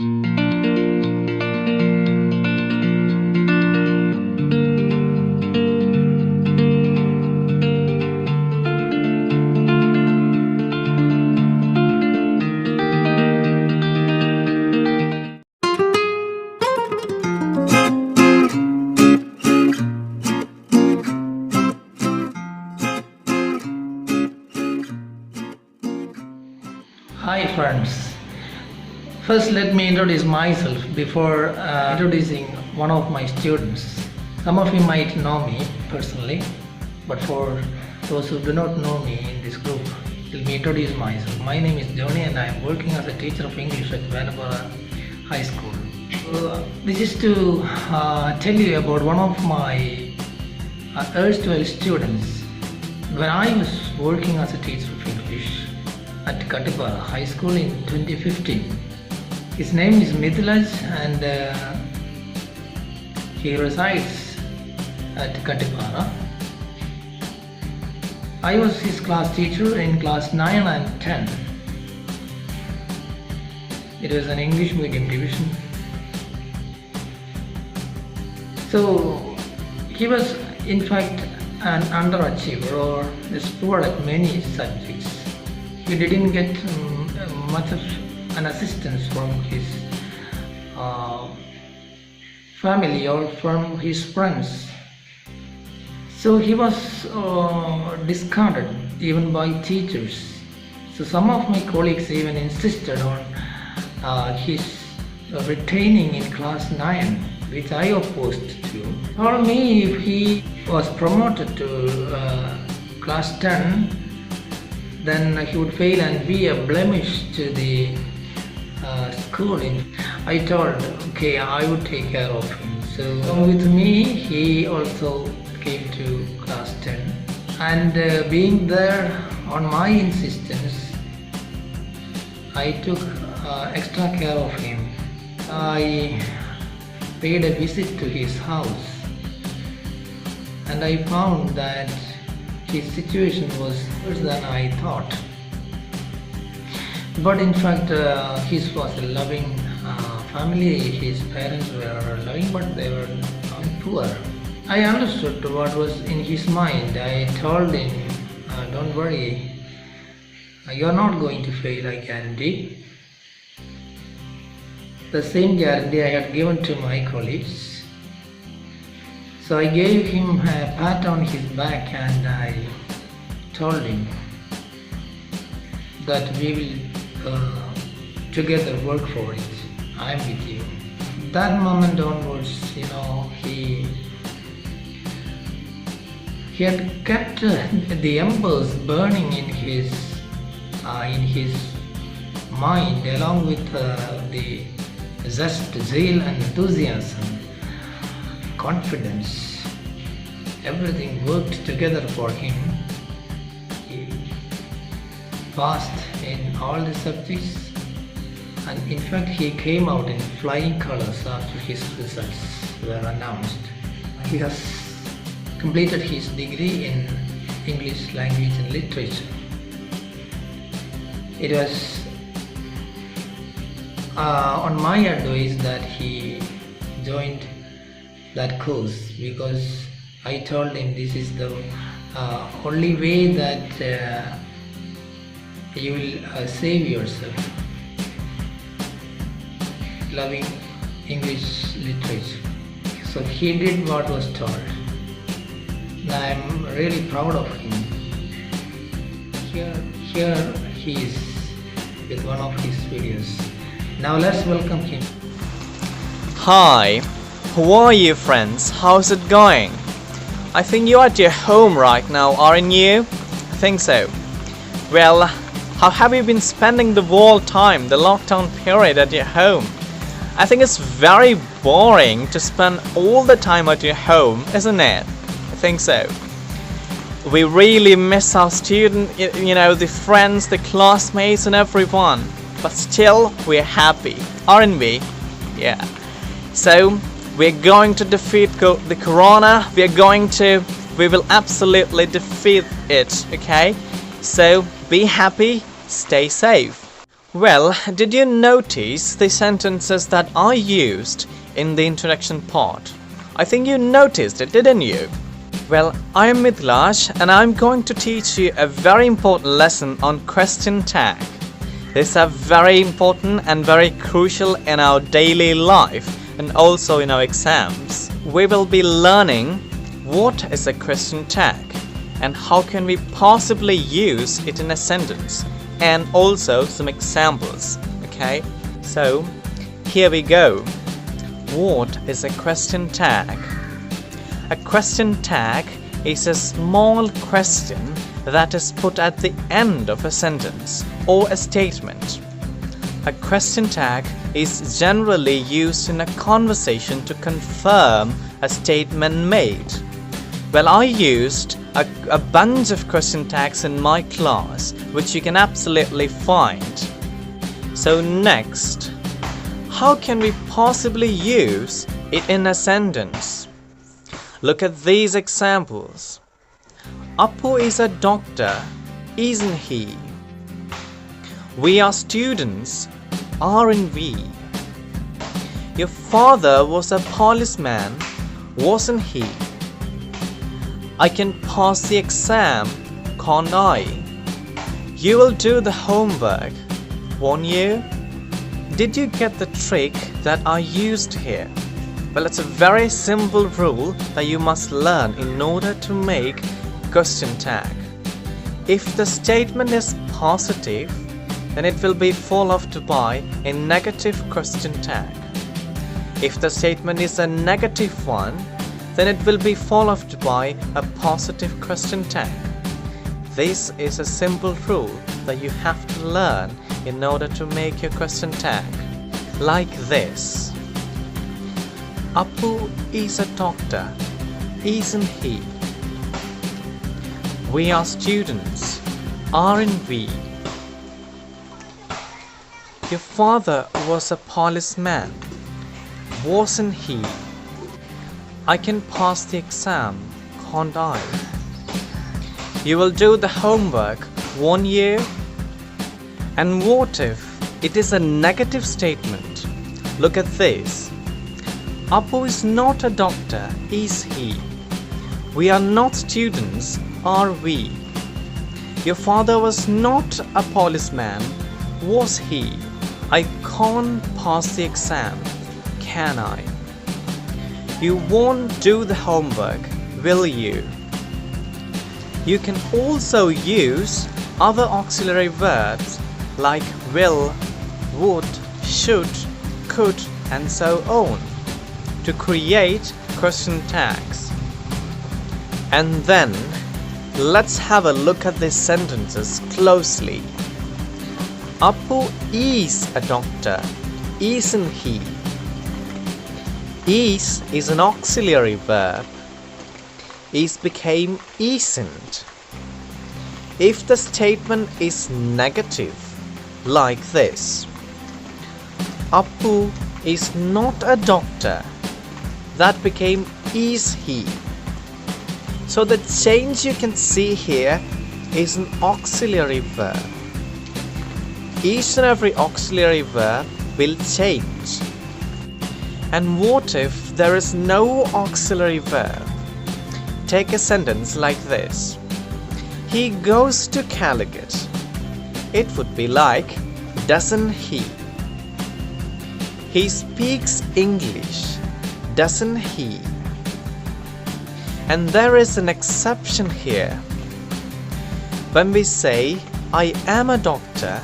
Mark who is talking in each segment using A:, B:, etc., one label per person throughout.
A: Hi friends. First let me introduce myself before introducing one of my students. Some of you might know me personally, but for those who do not know me in this group, let me introduce myself. My name is Joni and I am working as a teacher of English at Vanapara High School. This is to tell you about one of my erstwhile students. When I was working as a teacher of English at Kattipara High School in 2015. His name is Mithilaj and he resides at Kattipara. I was his class teacher in class 9 and 10. It was an English medium division. So he was in fact an underachiever or is poor at many subjects. He didn't get much of an assistance from his family or from his friends. So he was discarded even by teachers. So some of my colleagues even insisted on his retaining in class 9, which I opposed to. Told me if he was promoted to class 10, then he would fail and be a blemish to the school. I told, okay, I would take care of him. So with me, he also came to class 10. And being there on my insistence, I took extra care of him. I paid a visit to his house and I found that his situation was worse than I thought. But in fact, his was a loving family. His parents were loving, but they were poor. I understood what was in his mind. I told him, don't worry, you are not going to fail, I guarantee. The same guarantee I had given to my colleagues. So I gave him a pat on his back and I told him that we will together work for it. I am with you. That moment onwards, he had kept the embers burning in his mind, along with the zest, zeal and enthusiasm, confidence. Everything worked together for him. He passed in all the subjects and in fact he came out in flying colors after his results were announced. He has completed his degree in English language and literature. It was on my advice that he joined that course because I told him this is the only way that you will save yourself, loving English literature. So he did what was told. I am really proud of him. Here he is with one of his videos. Now let's welcome him.
B: Hi, how are you friends? How's it going? I think you're at your home right now, aren't you? I think so. Well, how have you been spending the whole time, the lockdown period at your home? I think it's very boring to spend all the time at your home, isn't it? I think so. We really miss our students, the friends, the classmates and everyone. But still, we're happy, aren't we? Yeah. So, we're going to defeat the corona. We will absolutely defeat it, okay? So, be happy, stay safe. Well, did you notice the sentences that I used in the introduction part? I think you noticed it, didn't you? Well, I am Mithilash and I'm going to teach you a very important lesson on question tag. These are very important and very crucial in our daily life and also in our exams. We will be learning what is a question tag and how can we possibly use it in a sentence, and also some examples. Okay, so here we go. What is a question tag? A question tag is a small question that is put at the end of a sentence or a statement. A question tag is generally used in a conversation to confirm a statement made. Well, I used a bunch of question tags in my class, which you can absolutely find. So next, how can we possibly use it in a sentence? Look at these examples. Appu is a doctor, isn't he? We are students, aren't we? Your father was a policeman, wasn't he? I can pass the exam, can't I? You will do the homework, won't you? Did you get the trick that I used here? Well, it's a very simple rule that you must learn in order to make question tag. If the statement is positive, then it will be followed by a negative question tag. If the statement is a negative one, then it will be followed by a positive question tag. This is a simple rule that you have to learn in order to make your question tag. Like this. Appu is a doctor, isn't he? We are students, aren't we? Your father was a policeman, wasn't he? I can pass the exam, can't I? You will do the homework, won't you? And what if it is a negative statement? Look at this. Appu is not a doctor, is he? We are not students, are we? Your father was not a policeman, was he? I can't pass the exam, can I? You won't do the homework, will you? You can also use other auxiliary verbs like will, would, should, could, and so on to create question tags. And then let's have a look at these sentences closely. Appu is a doctor, isn't he? Is an auxiliary verb. Is became isn't. If the statement is negative, like this, Appu is not a doctor, that became is he. So the change you can see here is an auxiliary verb. Each and every auxiliary verb will change. And what if there is no auxiliary verb? Take a sentence like this. He goes to Calicut. It would be like, doesn't he? He speaks English, doesn't he? And there is an exception here. When we say, I am a doctor,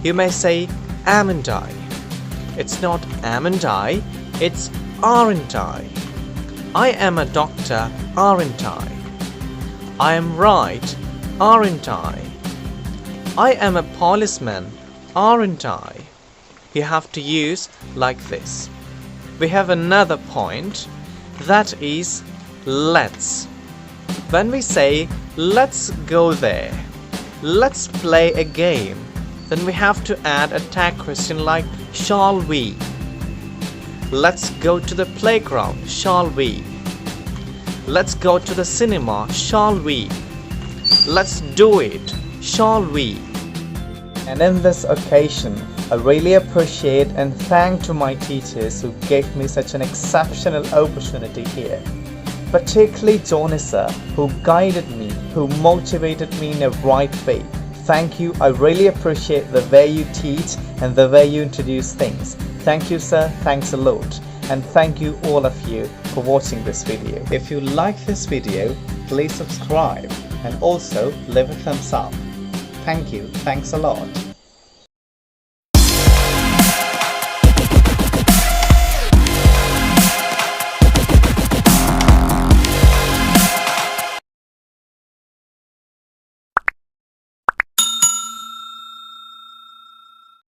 B: you may say, amn't I? It's not amn't I, it's aren't I. I am a doctor, aren't I? I am right, aren't I? I am a policeman, aren't I? You have to use like this. We have another point, that is let's. When we say let's go there, let's play a game, then we have to add a tag question like shall we? Let's go to the playground, shall we? Let's go to the cinema, shall we? Let's do it, shall we? And in this occasion, I really appreciate and thank to my teachers who gave me such an exceptional opportunity here. Particularly Johnny sir, who guided me, who motivated me in a right way. Thank you. I really appreciate the way you teach and the way you introduce things. Thank you sir, thanks a lot. And thank you all of you for watching this video. If you like this video, please subscribe and also leave a thumbs up. Thank you. Thanks a lot.